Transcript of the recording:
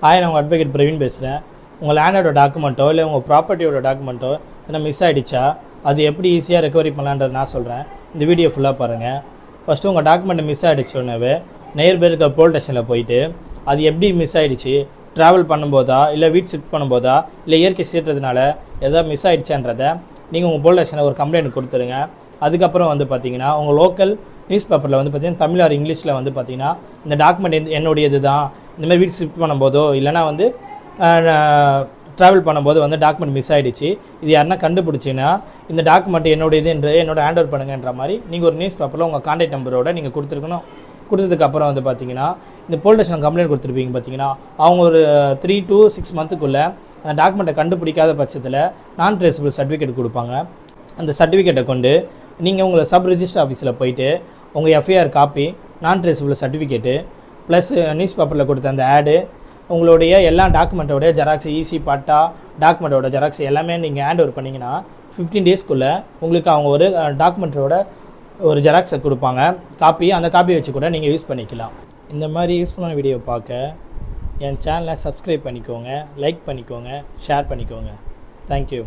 நான் உங்கள் அட்வொகேட் பிரவீன் பேசுகிறேன். உங்கள் லேண்டோட டாக்குமெண்ட்டோ இல்லை உங்கள் ப்ராப்பர்ட்டியோட டாக்குமெண்ட்டோ என்ன மிஸ் ஆகிடுச்சா, அது எப்படி ஈஸியாக ரெக்கவரி பண்ணலான்றது நான் சொல்கிறேன். இந்த வீடியோ ஃபுல்லாக பாருங்கள். ஃபஸ்ட்டு உங்கள் டாக்குமெண்ட்டை மிஸ் ஆகிடுச்சோன்னே நேர்பேர் இருக்க போலீஸ் ஸ்டேஷனில் போயிட்டு அது எப்படி மிஸ் ஆகிடுச்சு, ட்ராவல் பண்ணும்போதா இல்லை வீட் ஷிஃப்ட் பண்ணும்போதா இல்லை இயற்கை சீற்றத்தினால எதாவது மிஸ் ஆகிடுச்சான்றதை நீங்கள் உங்கள் போலீஸ் ஸ்டேஷனில் ஒரு கம்ப்ளைண்ட் கொடுத்துருங்க. அதுக்கப்புறம் வந்து பார்த்தீங்கன்னா உங்கள் லோக்கல் நியூஸ் பேப்பரில் வந்து பார்த்தீங்கன்னா தமிழ் ஆர் இங்கிலீஷில் வந்து பார்த்தீங்கன்னா இந்த டாக்குமெண்ட் என்னுடையது தான், இந்தமாதிரி வீட் ஷிஃப்ட் பண்ணும்போதோ இல்லைனா வந்து ட்ராவல் பண்ணும்போது வந்து டாக்குமெண்ட் மிஸ் ஆகிடுச்சு, இது யாருன்னா கண்டுபிடிச்சின்னா இந்த டாக்குமெண்ட் என்னுடையது என்று என்னோட ஹேண்ட் ஓவர் பண்ணுங்கன்ற மாதிரி நீங்கள் ஒரு நியூஸ் பேப்பரில் உங்கள் கான்டாக்ட் நம்பரோட நீங்கள் கொடுத்துருக்கணும். கொடுத்ததுக்கப்புறம் வந்து பார்த்தீங்கன்னா இந்த போலீஸ் ஸ்டேஷன் கம்ப்ளைண்ட் கொடுத்துருப்பீங்க பார்த்தீங்கன்னா, அவங்க ஒரு 3 to 6 மந்த்துக்குள்ளே அந்த டாக்குமெண்ட்டை கண்டுபிடிக்காத பட்சத்தில் நான் ட்ரேசபிள் சர்டிஃபிகேட் கொடுப்பாங்க. அந்த சர்டிஃபிகேட்டை கொண்டு நீங்கள் உங்களை சப் ரிஜிஸ்டர் ஆஃபீஸில் போயிட்டு உங்கள் எஃப்ஐஆர் காப்பி, நான் ட்ரேசபிள் சர்டிஃபிகேட்டு ப்ளஸ் நியூஸ் பேப்பரில் கொடுத்த அந்த ஆடு, உங்களுடைய எல்லா டாக்குமெண்ட்டோடைய ஜெராக்ஸ், ஈசி பட்டா டாக்குமெண்ட்டோட ஜெராக்ஸ் எல்லாமே நீங்கள் ஹேண்ட் ஓவர் பண்ணிங்கன்னா 15 டேஸ்க்குள்ளே உங்களுக்கு அவங்க ஒரு டாக்குமெண்ட்டோட ஒரு ஜெராக்ஸை கொடுப்பாங்க காப்பி. அந்த காப்பியை வச்சு கூட நீங்கள் யூஸ் பண்ணிக்கலாம். இந்த மாதிரி யூஸ்ஃபுல்லான வீடியோ பார்க்க என் சேனலை சப்ஸ்கிரைப் பண்ணிக்கோங்க, லைக் பண்ணிக்கோங்க, ஷேர் பண்ணிக்கோங்க. தேங்க்யூ.